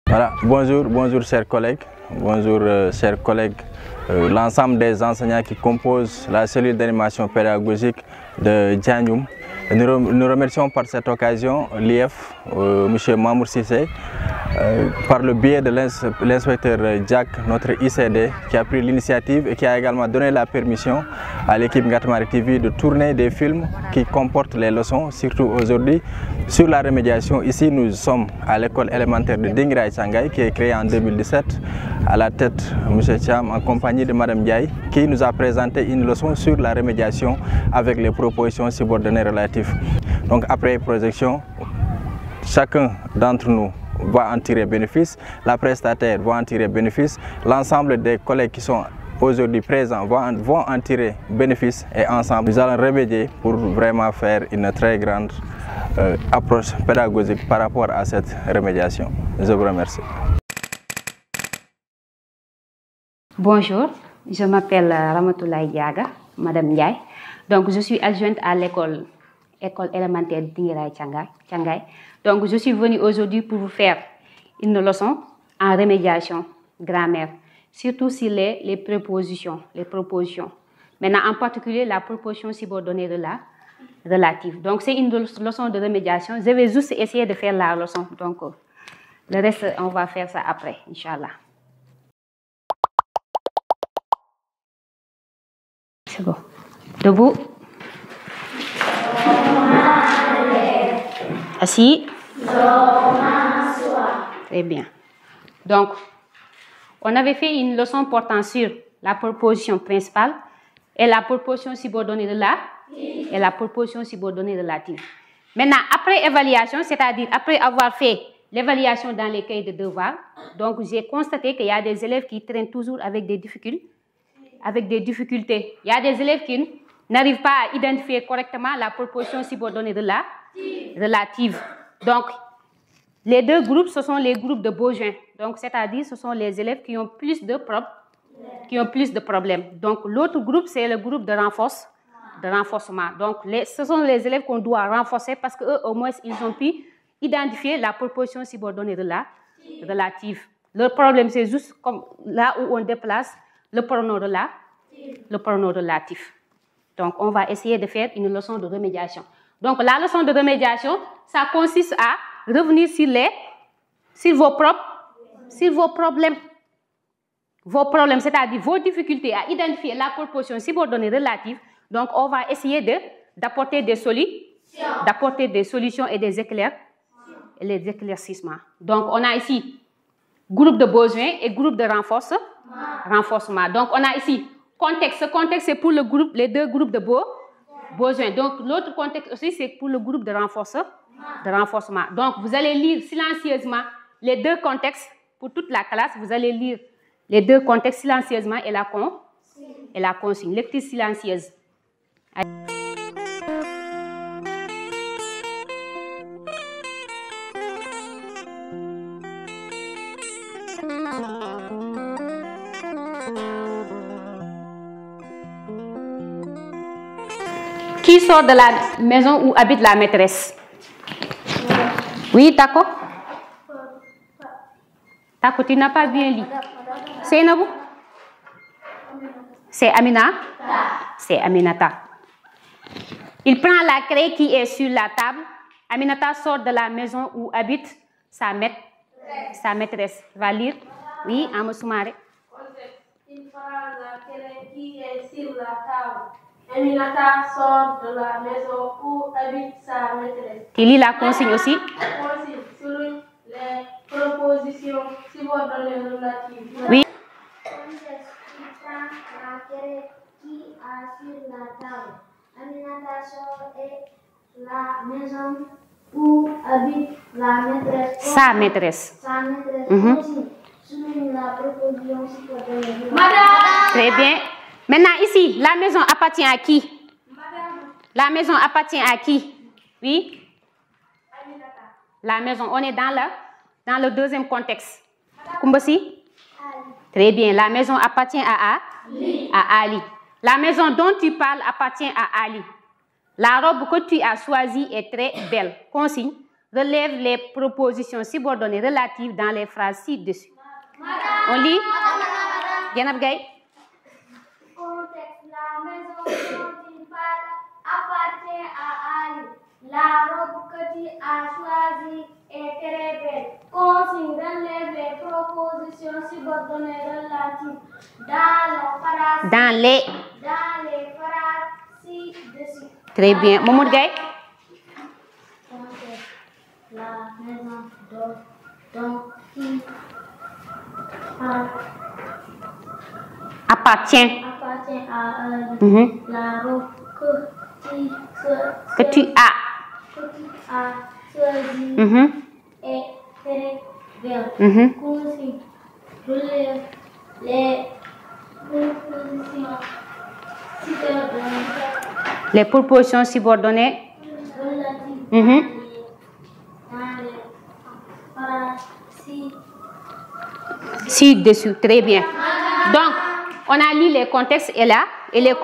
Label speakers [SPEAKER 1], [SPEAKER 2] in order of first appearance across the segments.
[SPEAKER 1] Voilà, bonjour chers collègues, l'ensemble des enseignants qui composent la cellule d'animation pédagogique de Diagnoum. Nous remercions par cette occasion l'IF, M. Mamour Sissé, par le biais de l'inspecteur Jack, notre ICD, qui a pris l'initiative et qui a également donné la permission à l'équipe Ngatamari TV de tourner des films qui comportent les leçons, surtout aujourd'hui, sur la remédiation. Ici, nous sommes à l'école élémentaire de Dingiray Sangay, qui est créée en 2017, à la tête M. Cham, en compagnie de Mme Ndiaye, qui nous a présenté une leçon sur la remédiation avec les propositions subordonnées relatives. Donc après projection, chacun d'entre nous va en tirer bénéfice, la prestataire va en tirer bénéfice, l'ensemble des collègues qui sont aujourd'hui présents vont en tirer bénéfice et ensemble nous allons remédier pour vraiment faire une très grande approche pédagogique par rapport à cette remédiation. Je vous remercie.
[SPEAKER 2] Bonjour, je m'appelle Ramatoulaye Diaga, Madame Ndiaye. Donc je suis adjointe à l'école élémentaire de Dingiray Sangay. Donc je suis venue aujourd'hui pour vous faire une leçon en remédiation grammaire, surtout sur les prépositions, Maintenant en particulier la proposition subordonnée relative. Donc c'est une leçon de remédiation. Je vais juste essayer de faire la leçon. Donc le reste on va faire ça après, Inch'Allah. C'est bon. Debout. Assis. Très bien. Donc, on avait fait une leçon portant sur la proposition principale et la proposition subordonnée et la proposition subordonnée relative. Maintenant, après évaluation, c'est-à-dire après avoir fait l'évaluation dans les cahiers de devoirs, donc j'ai constaté qu'il y a des élèves qui traînent toujours avec des difficultés. Il y a des élèves qui n'arrivent pas à identifier correctement la proposition subordonnée relative. Donc, les deux groupes, ce sont les groupes de Beaujoin. Donc, c'est-à-dire, ce sont les élèves qui ont plus de problèmes. Donc, l'autre groupe, c'est le groupe de renforcement. Donc, ce sont les élèves qu'on doit renforcer parce qu'eux, au moins, ils ont pu identifier la proposition subordonnée relative. Le problème, c'est juste comme là où on déplace le pronom relatif. Donc, on va essayer de faire une leçon de remédiation. Donc, la leçon de remédiation, ça consiste à revenir sur vos problèmes. Vos problèmes, c'est-à-dire vos difficultés à identifier la proposition subordonnée relative. Donc, on va essayer d'apporter des solutions et des éclaircissements. Donc, on a ici groupe de besoins et groupe de renforcement. Donc, on a ici contexte. Ce contexte, c'est pour les deux groupes de besoins. Donc, l'autre contexte aussi, c'est pour le groupe de renforcement. Donc, vous allez lire silencieusement les deux contextes pour toute la classe. Vous allez lire les deux contextes silencieusement et la consigne. Lecture silencieuse. Qui sort de la maison où habite la maîtresse? Oui, Tako? Tako, tu n'as pas bien lu. C'est Nabou? C'est Amina? C'est Aminata. Il prend la craie qui est sur la table. Aminata sort de la maison où habite sa maîtresse. Va lire? Oui, Amoussoumare.
[SPEAKER 3] Il prend la craie qui est sur la table. Aminata sort de la maison où habite sa maîtresse.
[SPEAKER 2] Tu lis la consigne aussi?
[SPEAKER 3] Consigne sur les propositions subordonnées relatives.
[SPEAKER 2] Oui.
[SPEAKER 4] Il prend la craie qui est sur la table. Aminata sort de la maison où habite la maîtresse.
[SPEAKER 2] Sa maîtresse.
[SPEAKER 4] Consigne sur la proposition subordonnée relative.
[SPEAKER 2] Très bien. Maintenant, ici, la maison appartient à qui?
[SPEAKER 3] Madame.
[SPEAKER 2] La maison appartient à qui? Oui?
[SPEAKER 3] Aminata.
[SPEAKER 2] La maison, on est dans le deuxième contexte. Kumbasi? Très bien. La maison appartient à Ali. La maison dont tu parles appartient à Ali. La robe que tu as choisie est très belle. Consigne. relève les propositions subordonnées relatives dans les phrases ci-dessus. On lit? Dieynaba Gaye.
[SPEAKER 4] Contexte, la maison dont il parle appartient à Ali. La robe que tu as choisie est très belle. Consigne, relève les propositions subordonnées relatives dans les phrases ci-dessus.
[SPEAKER 2] Très bien. Mamadou Gaye.
[SPEAKER 4] Contexte, la maison dont il parle
[SPEAKER 2] Appartient
[SPEAKER 4] à Ali. La robe que tu as choisie est très belle. Consigne, relève les propositions subordonnées.
[SPEAKER 2] Les propositions subordonnées
[SPEAKER 4] Relatives dans les phrases
[SPEAKER 2] ci-dessus. Très bien. Donc, on a lu les contextes et là, et les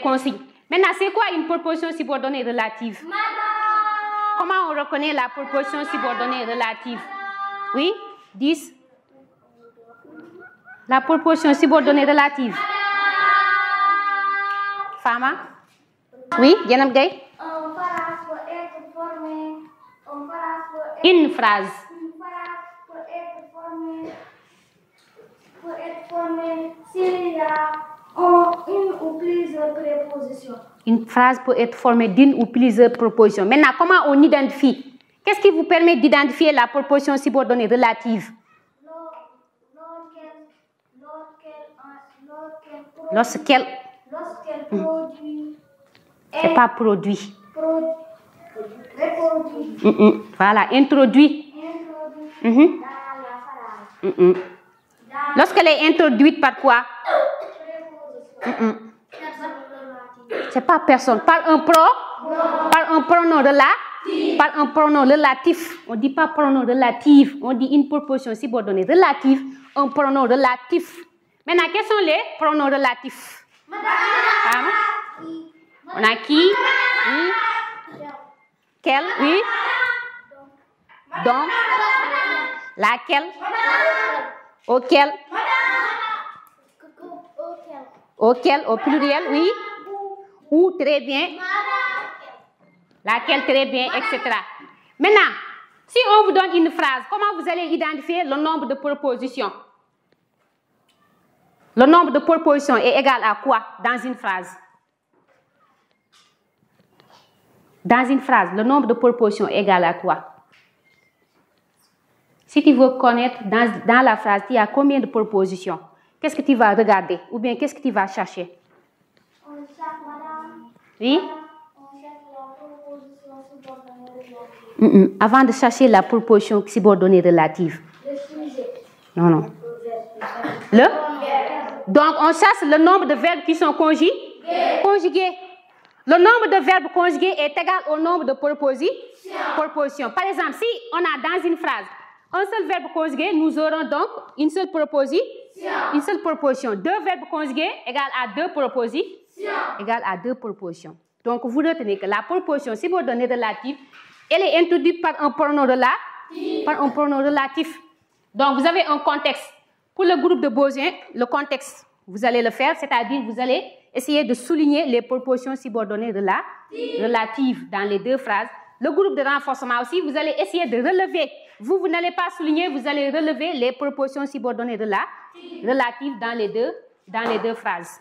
[SPEAKER 2] consignes. Maintenant, c'est quoi une proposition subordonnée relative? Comment on reconnaît la proposition subordonnée relative? Oui, 10. La proposition subordonnée relative. Fama? Oui, Dieynaba Gaye.
[SPEAKER 4] Une phrase peut être formée.
[SPEAKER 2] Une phrase.
[SPEAKER 4] Une phrase peut être formée s'il y a une ou plusieurs prépositions.
[SPEAKER 2] Une phrase peut être formée d'une ou plusieurs propositions. Maintenant, comment on identifie? Qu'est-ce qui vous permet d'identifier la proposition subordonnée relative? Lorsqu'elle
[SPEAKER 4] produit.
[SPEAKER 2] C'est pas produit.
[SPEAKER 4] Reproduit.
[SPEAKER 2] Voilà, introduit.
[SPEAKER 4] Dans la phrase.
[SPEAKER 2] Lorsqu'elle est introduite par quoi? C'est pas personne. Par un pronom relatif. On dit pas pronom relatif. On dit une proposition subordonnée relative. Un pronom relatif. Maintenant, quels sont les pronoms relatifs? On a qui? Oui. Quel? Oui. Donc. Laquelle? Auquel? Auquel, au pluriel, oui. Où, très bien. Laquelle, très bien, etc. Maintenant, si on vous donne une phrase, comment vous allez identifier le nombre de propositions? Le nombre de propositions est égal à quoi dans une phrase? Dans une phrase, le nombre de propositions est égal à quoi? Si tu veux connaître dans la phrase, il y a combien de propositions? Qu'est-ce que tu vas regarder? Ou bien qu'est-ce que tu vas chercher?
[SPEAKER 4] On cherche, madame.
[SPEAKER 2] Oui?
[SPEAKER 4] On cherche la proposition subordonnée relative.
[SPEAKER 2] Avant de chercher la proposition subordonnée relative.
[SPEAKER 4] Le sujet.
[SPEAKER 2] Non. Donc, on cherche le nombre de verbes qui sont conjugués. Le nombre de verbes conjugués est égal au nombre de propositions. Par exemple, si on a dans une phrase un seul verbe conjugué, nous aurons donc une seule proposition. Deux verbes conjugués égale à deux propositions. Donc, vous retenez que la proposition subordonnée relative, elle est introduite par un pronom relatif. Donc, vous avez un contexte. Pour le groupe de besoins, le contexte, vous allez le faire, c'est-à-dire vous allez essayer de souligner les propositions subordonnées relatives dans les deux phrases. Le groupe de renforcement aussi, vous allez essayer de relever. Vous n'allez pas souligner, vous allez relever les propositions subordonnées relatives dans les deux phrases.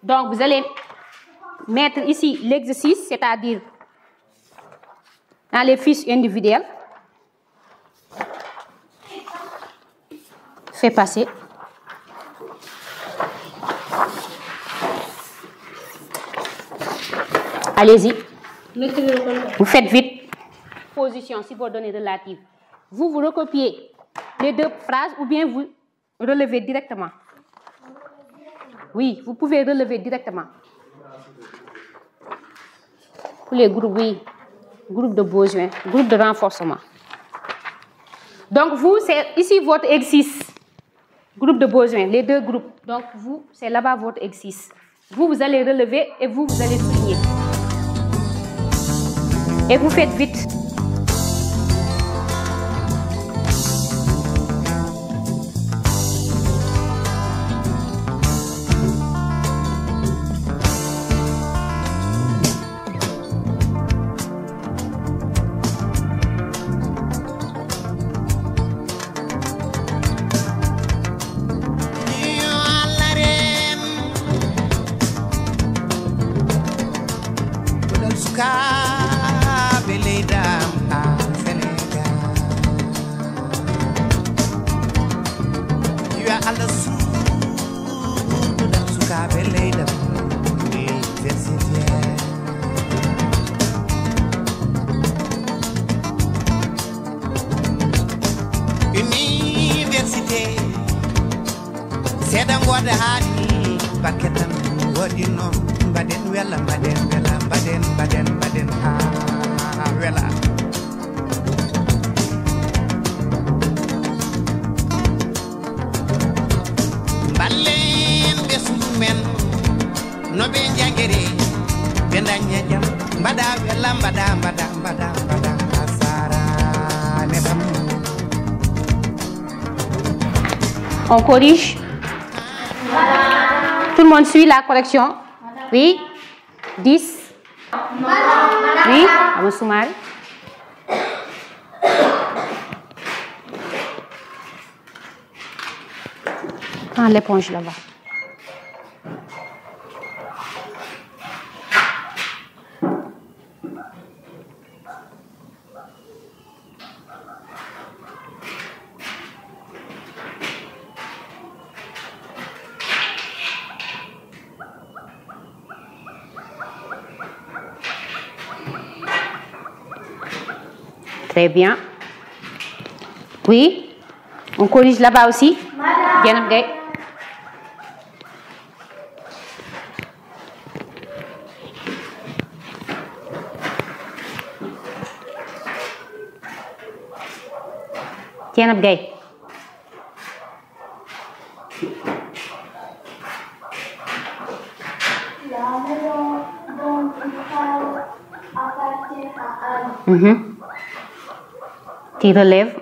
[SPEAKER 2] Donc, vous allez mettre ici l'exercice, c'est-à-dire dans les fiches individuelles. Fais passer. Allez-y. Vous faites vite. Position subordonnée relative. Vous recopiez les deux phrases ou bien vous relevez directement. Oui, vous pouvez relever directement. Pour les groupes, oui. Groupe de besoin, groupe de renforcement. Donc vous, c'est ici votre exercice. Groupe de besoin, les deux groupes. Donc vous, c'est là-bas votre exercice. Vous allez relever et vous allez souligner. Et vous faites vite. On corrige. Tout le monde suit la correction. Oui. 10. Oui. Amadou Soumaré. Prends l'éponge là-bas. Très bien. Oui. On corrige là-bas aussi. Bien, ok. Tiens, Gay.
[SPEAKER 4] La maison dont il parle appartient à Ali.
[SPEAKER 2] Tu relèves.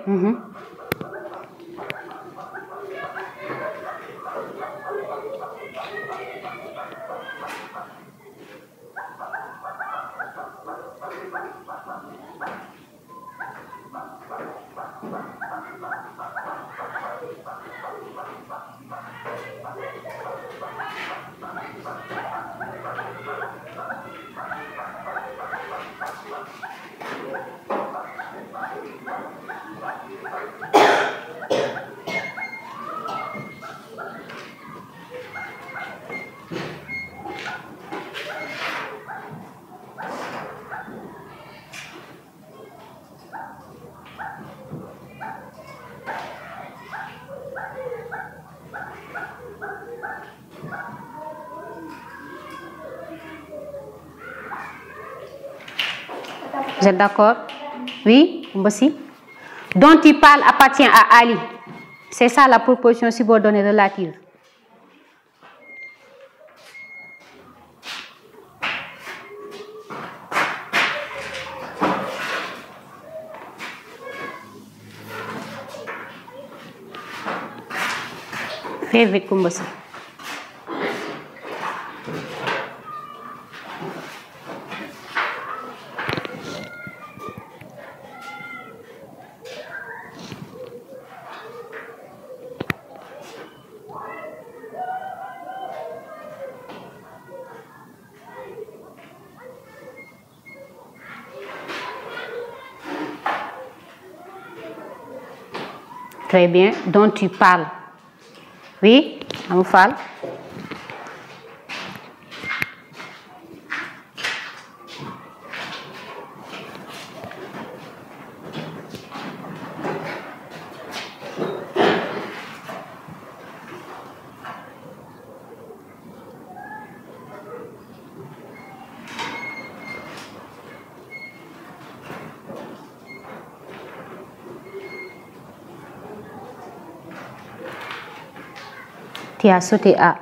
[SPEAKER 2] Vous êtes d'accord? Oui, Mbossi. Dont il parle appartient à Ali. C'est ça la proposition subordonnée relative. Fais vite, Mbossi. Très bien. Dont tu parles. Oui, Amoufal. Tu as sauté à.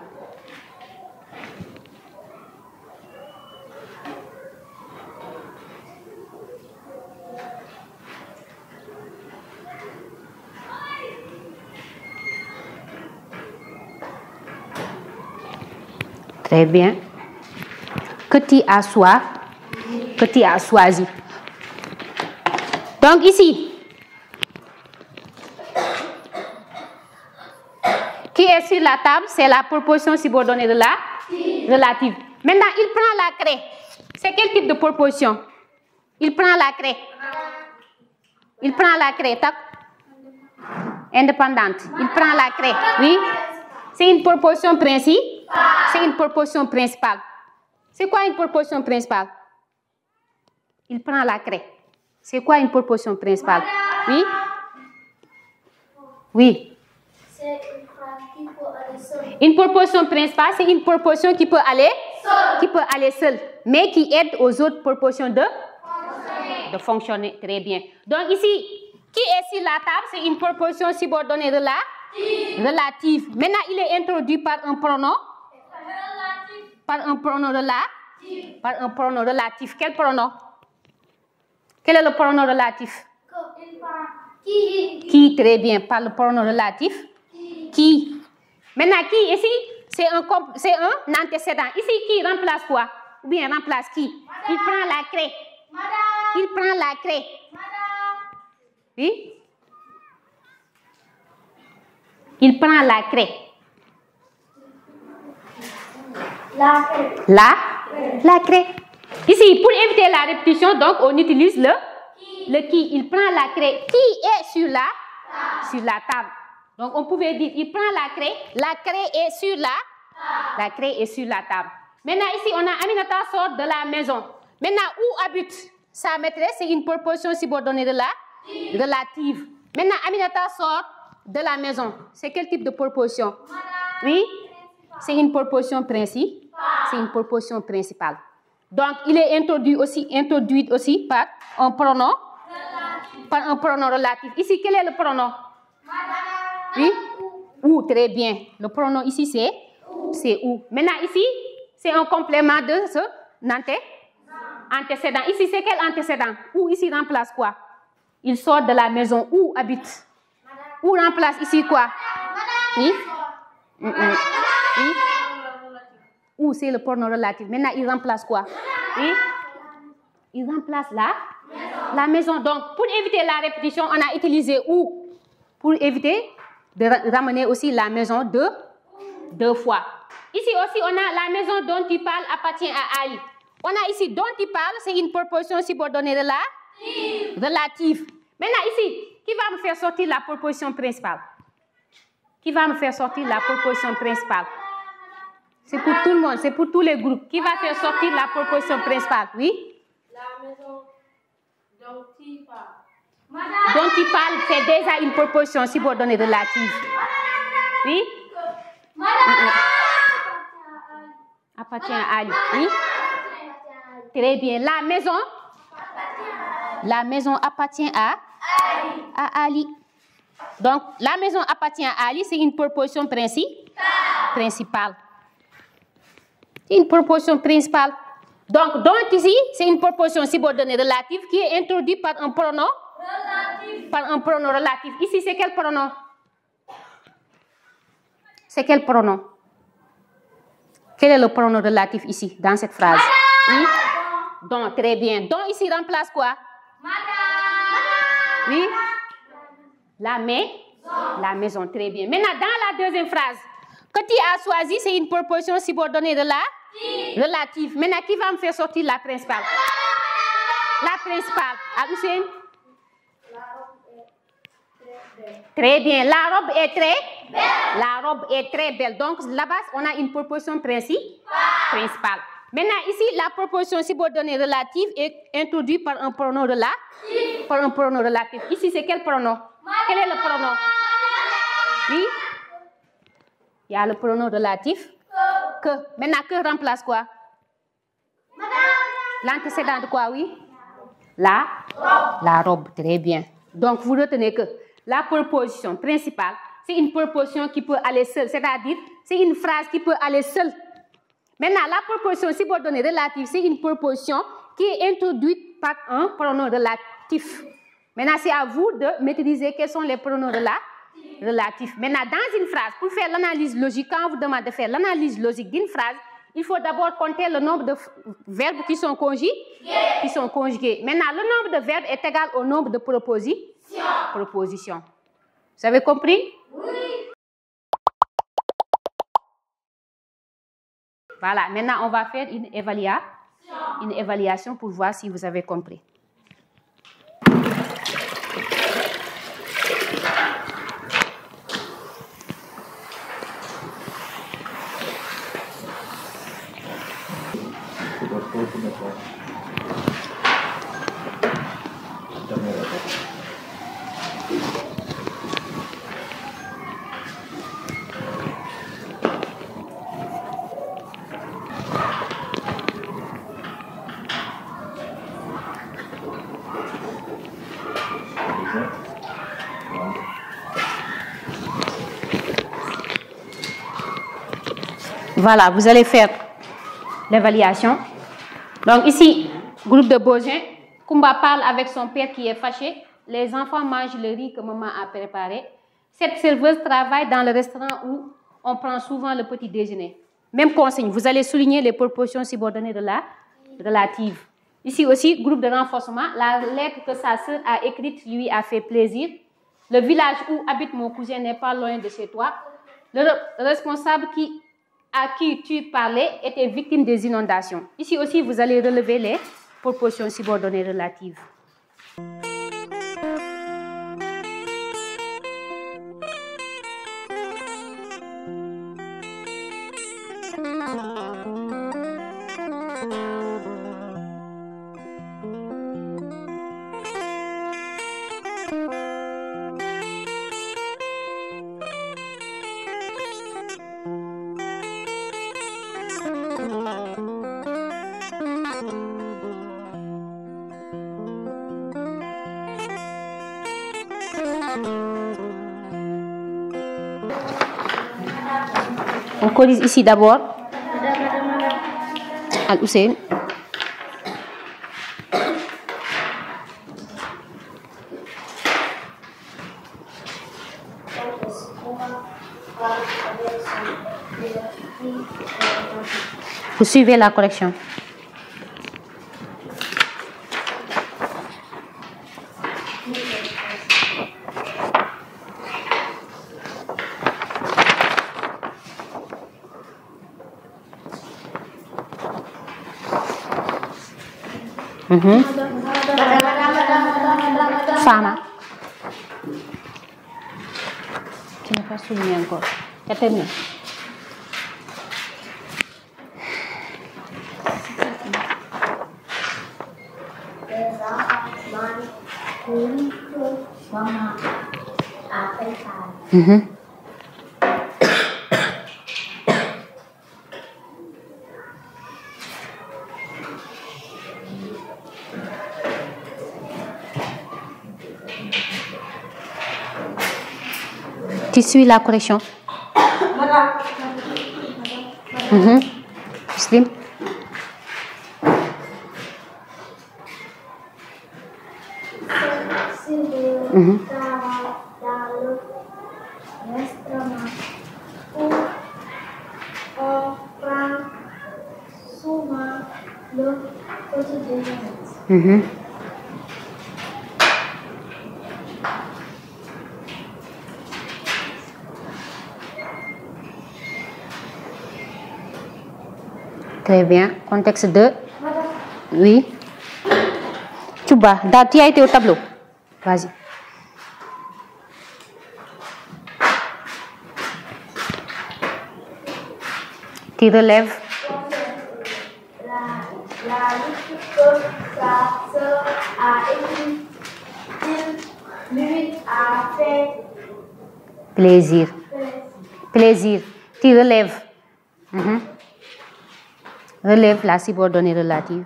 [SPEAKER 2] Très bien. Que tu as soif, que tu as choisi. Donc ici, qui est sur la table, c'est la proposition subordonnée de la relative. Maintenant, il prend la craie. C'est quel type de proposition? Il prend la craie. Il prend la craie. Tac. Indépendante. Il prend la craie. Oui. C'est une proposition principale. C'est une proposition principale. C'est quoi une proposition principale? Il prend la craie. C'est quoi une proposition principale? Oui. Oui.
[SPEAKER 4] C'est une phrase qui peut aller seule.
[SPEAKER 2] Une proposition principale, c'est une proposition qui peut aller seule, mais qui aide aux autres propositions de fonctionner. Très bien. Donc ici, qui est sur la table, c'est une proposition subordonnée de la relative. Maintenant, il est introduit par un pronom. Par un pronom relatif. Quel pronom? Quel est le pronom relatif? Qui, très bien. Par le pronom relatif. Qui. Maintenant, qui ici, c'est un antécédent. Ici, qui remplace quoi? Ou bien remplace qui? Il prend la craie. Il prend la craie. Oui? Il prend la craie. La craie. Ici, pour éviter la répétition, donc on utilise le qui. Il prend la craie. Qui est sur la table. Donc on pouvait dire, il prend la craie est sur la craie est sur la table. Maintenant ici, on a Aminata sort de la maison. Maintenant, où habite sa maîtresse? C'est une proposition subordonnée de la relative. Maintenant, Aminata sort de la maison. C'est quel type de proposition? Oui? C'est une proposition principale. C'est une proposition principale. Donc, il est introduit aussi par un pronom relatif. Ici, quel est le pronom? Oui? Ou, très bien. Le pronom ici, c'est ou. Maintenant, ici, c'est un complément de ce antécédent. Ici, c'est quel antécédent? Ou ici remplace quoi? Il sort de la maison. Où habite? Ou remplace ici quoi? Oui? Oui? Ou c'est le pronom relatif. Maintenant, il remplace quoi? Oui? Il remplace la maison. Donc, pour éviter la répétition, on a utilisé ou. Pour éviter de ramener aussi la maison deux fois. Ici aussi, on a la maison dont il parle appartient à Ali. On a ici dont il parle, c'est une proposition subordonnée de la relative. Maintenant ici, qui va me faire sortir la proposition principale? Qui va me faire sortir la proposition principale? C'est pour tout le monde, c'est pour tous les groupes. Qui va faire sortir la proposition principale? Oui?
[SPEAKER 3] La maison dont il parle.
[SPEAKER 2] Dont il parle, c'est déjà une proposition subordonnée relative. Oui? Appartient à Ali. Oui? Très bien. La maison appartient à Ali. Donc, la maison appartient à Ali, c'est une proposition principale. C'est une proposition principale. Donc, dont ici, c'est une proposition subordonnée relative qui est introduite par un pronom relatif. Ici, c'est quel pronom? C'est quel pronom? Quel est le pronom relatif ici, dans cette phrase? Oui? Donc, très bien. Donc, ici, remplace quoi? Oui? La maison, très bien. Maintenant, dans la deuxième phrase, que tu as choisi, c'est une proposition subordonnée de la relative. Maintenant, qui va me faire sortir la principale? La principale. À Hussein? Très bien. La robe est très belle. La robe est très belle. Donc, là-bas, on a une proposition principale. Maintenant, ici, la proposition subordonnée relative est introduite par un pronom relatif. Ici, c'est quel pronom? Quel est le pronom? Oui? Il y a le pronom relatif. Que. Maintenant, que remplace quoi? L'antécédent de quoi, oui? La robe. Très bien. Donc, vous retenez que la proposition principale, c'est une proposition qui peut aller seule. C'est-à-dire, c'est une phrase qui peut aller seule. Maintenant, la proposition subordonnée relative, c'est une proposition qui est introduite par un pronom relatif. Maintenant, c'est à vous de maîtriser quels sont les pronoms relatifs. Maintenant, dans une phrase, pour faire l'analyse logique, quand on vous demande de faire l'analyse logique d'une phrase, il faut d'abord compter le nombre de verbes qui sont conjugués. Maintenant, le nombre de verbes est égal au nombre de propositions. Vous avez compris? Oui. Voilà, maintenant on va faire une évaluation pour voir si vous avez compris. Voilà, vous allez faire l'évaluation. Donc ici, groupe de Beaujolais, Kumba parle avec son père qui est fâché. Les enfants mangent le riz que maman a préparé. Cette serveuse travaille dans le restaurant où on prend souvent le petit déjeuner. Même consigne, vous allez souligner les propositions subordonnées de la relative. Ici aussi, groupe de renforcement, la lettre que sa sœur a écrite lui a fait plaisir. Le village où habite mon cousin n'est pas loin de chez toi. Le responsable à qui tu parlais était victime des inondations. Ici aussi, vous allez relever les propositions subordonnées relatives. On corrige ici d'abord. Al-Hussein. Vous suivez la correction. Fama. Tu n'as pas souligné encore. Tu as terminé. Tu suis la correction. Muslim. Très bien. Contexte 2. Oui. Tuba, tu as été au tableau. Vas-y. Tu relèves.
[SPEAKER 4] La liste que sa sœur a écrite, il lui a fait
[SPEAKER 2] plaisir. Plaisir. Tu relèves. Relève la subordonnée relative.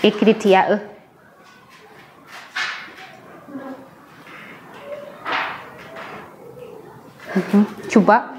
[SPEAKER 2] Écrite, il y a eux. Chuba.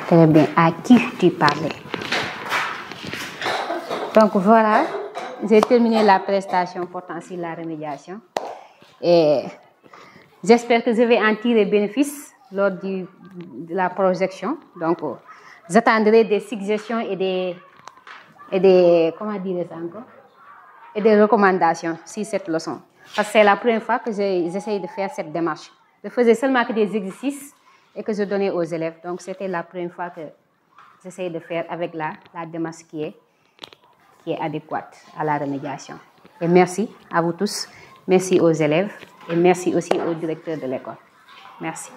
[SPEAKER 2] Très bien. À qui tu parlais? Donc voilà, j'ai terminé la prestation portant sur la remédiation et j'espère que je vais en tirer bénéfice lors de la projection. Donc j'attendrai des suggestions et des comment dire ça encore? Et des recommandations sur cette leçon. Parce que c'est la première fois que j'essaye de faire cette démarche. Je faisais seulement que des exercices et que je donnais aux élèves. Donc c'était la première fois que j'essaye de faire avec la démarche qui est adéquate à la remédiation. Et merci à vous tous, merci aux élèves et merci aussi au directeur de l'école. Merci.